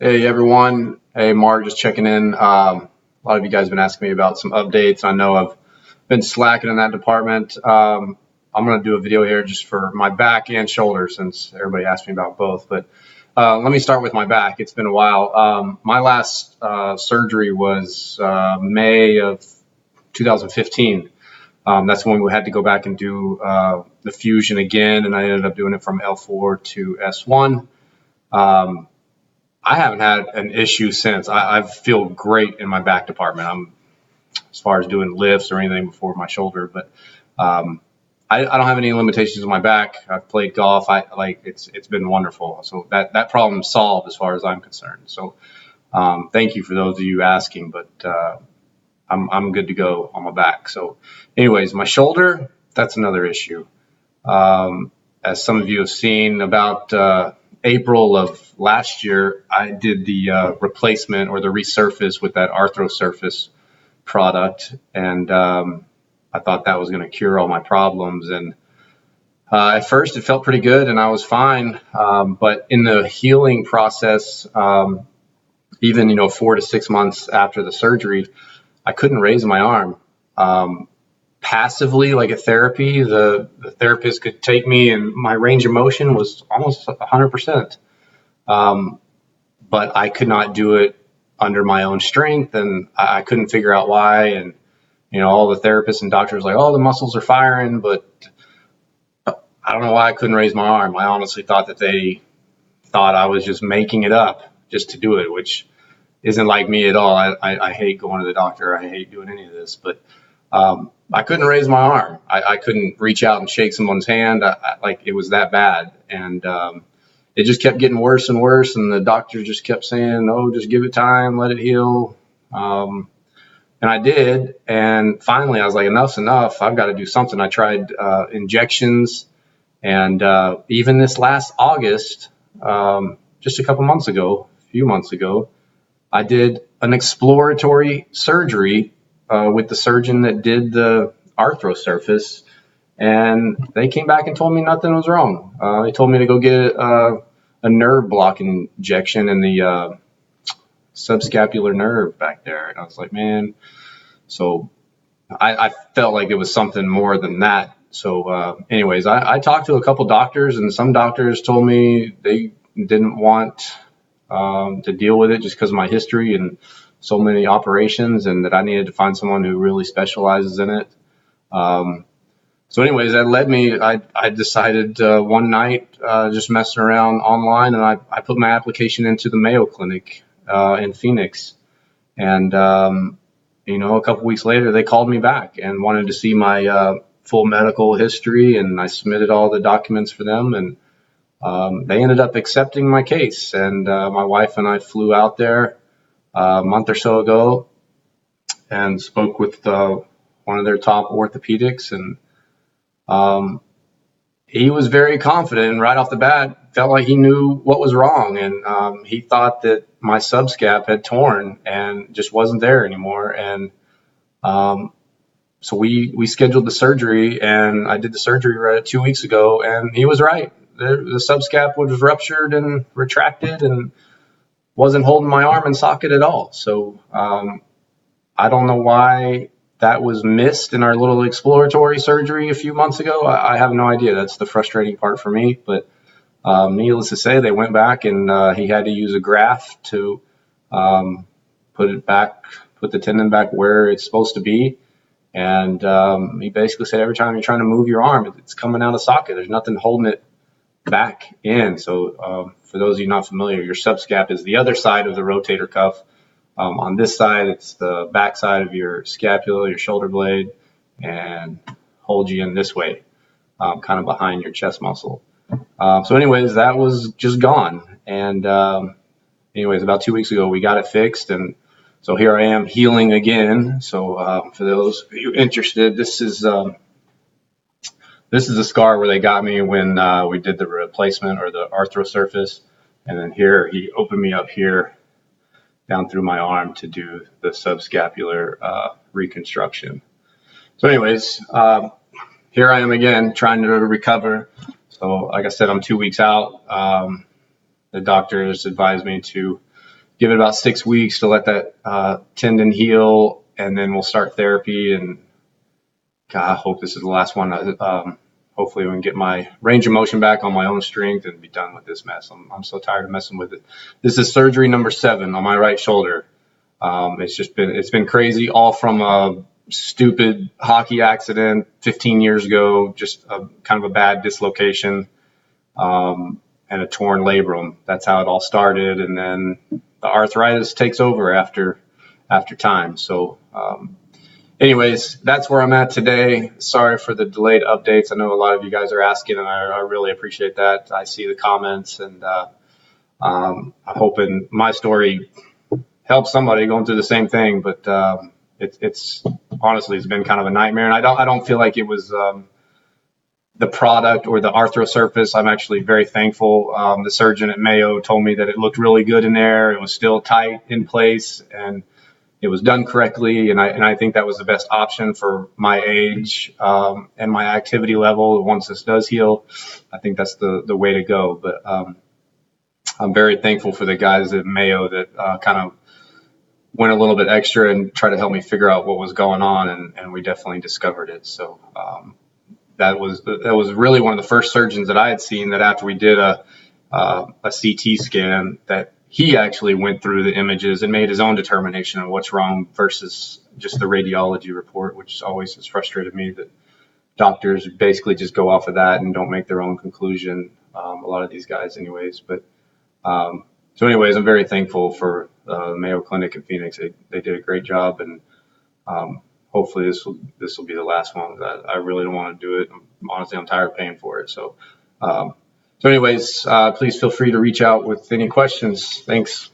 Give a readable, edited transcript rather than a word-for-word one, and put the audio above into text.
Hey everyone, hey Mark, just checking in. A lot of you guys have been asking me about some updates. I know I've been slacking in that department. I'm going to do a video here just for my back and shoulder since everybody asked me about both. But let me start with my back. It's been a while. My last surgery was May of 2015. That's when we had to go back and do the fusion again, and I ended up doing it from L4 to S1. I haven't had an issue since. I feel great in my back department. I'm as far as doing lifts or anything before my shoulder, but I don't have any limitations in my back. I've played golf. It's been wonderful. So that problem's solved as far as I'm concerned. So thank you for those of you asking, but I'm good to go on my back. So anyways, my shoulder, that's another issue. As some of you have seen, about April of last year, I did the replacement or the resurface with that Arthrosurface product, and I thought that was going to cure all my problems. And at first, it felt pretty good, and I was fine. But in the healing process, even 4 to 6 months after the surgery, I couldn't raise my arm. Passively, like a therapy, the therapist could take me and my range of motion was almost 100%. But I could not do it under my own strength, and I couldn't figure out why. And all the therapists and doctors were like, oh, the muscles are firing, but I don't know why I couldn't raise my arm. I honestly thought that they thought I was just making it up just to do it, which isn't like me at all. I hate going to the doctor. I hate doing any of this, but I couldn't raise my arm. I couldn't reach out and shake someone's hand. Like it was that bad. And it just kept getting worse and worse. And the doctor just kept saying, oh, just give it time, let it heal. And I did. And finally, I was like, enough's enough. I've got to do something. I tried injections. And even this last August, just a few months ago, I did an exploratory surgery with the surgeon that did the Arthrosurface, and they came back and told me nothing was wrong. They told me to go get a nerve block injection in the subscapular nerve back there, and I was like, man. So I felt like it was something more than that. So anyways, I talked to a couple doctors, and some doctors told me they didn't want to deal with it just because of my history and so many operations, and that I needed to find someone who really specializes in it. So anyways, that led me, I decided one night, just messing around online, and I put my application into the Mayo Clinic in Phoenix. And, a couple weeks later, they called me back and wanted to see my full medical history, and I submitted all the documents for them, and they ended up accepting my case. And my wife and I flew out there a month or so ago and spoke with one of their top orthopedics, and he was very confident, and right off the bat felt like he knew what was wrong. And he thought that my subscap had torn and just wasn't there anymore. And so we scheduled the surgery, and I did the surgery right 2 weeks ago, and he was right. The subscap was ruptured and retracted and wasn't holding my arm in socket at all. So I don't know why that was missed in our little exploratory surgery a few months ago. I have no idea. That's the frustrating part for me. But needless to say, they went back, and he had to use a graft to put the tendon back where it's supposed to be. And he basically said every time you're trying to move your arm, it's coming out of socket. There's nothing holding it back in. So for those of you not familiar, your subscap is the other side of the rotator cuff. On this side, it's the back side of your scapula, your shoulder blade, and hold you in this way, kind of behind your chest muscle. So anyways, that was just gone. And anyways, about 2 weeks ago, we got it fixed. And so here I am healing again. So for those of you interested, this is a scar where they got me when we did the replacement or the Arthrosurface. And then here, he opened me up here down through my arm to do the subscapular reconstruction. So anyways, here I am again trying to recover. So like I said, I'm 2 weeks out. The doctors advised me to give it about 6 weeks to let that tendon heal, and then we'll start therapy. And God, I hope this is the last one. Hopefully we can get my range of motion back on my own strength and be done with this mess. I'm so tired of messing with it. This is surgery number 7 on my right shoulder. It's been crazy, all from a stupid hockey accident 15 years ago, just kind of a bad dislocation, and a torn labrum. That's how it all started. And then the arthritis takes over after time. So, anyways, that's where I'm at today. Sorry for the delayed updates. I know a lot of you guys are asking, and I really appreciate that. I see the comments, and I'm hoping my story helps somebody going through the same thing. But it's honestly, it's been kind of a nightmare, and I don't feel like it was the product or the Arthrosurface. I'm actually very thankful. The surgeon at Mayo told me that it looked really good in there. It was still tight in place, and it was done correctly, and I think that was the best option for my age and my activity level. Once this does heal, I think that's the way to go. But I'm very thankful for the guys at Mayo that kind of went a little bit extra and tried to help me figure out what was going on, and we definitely discovered it. So that was really one of the first surgeons that I had seen that after we did a CT scan, that he actually went through the images and made his own determination of what's wrong versus just the radiology report, which always has frustrated me that doctors basically just go off of that and don't make their own conclusion. A lot of these guys anyways. But so anyways, I'm very thankful for the Mayo Clinic in Phoenix. They did a great job, and hopefully this will be the last one. I really don't want to do it. Honestly, I'm tired of paying for it. So anyways, please feel free to reach out with any questions. Thanks.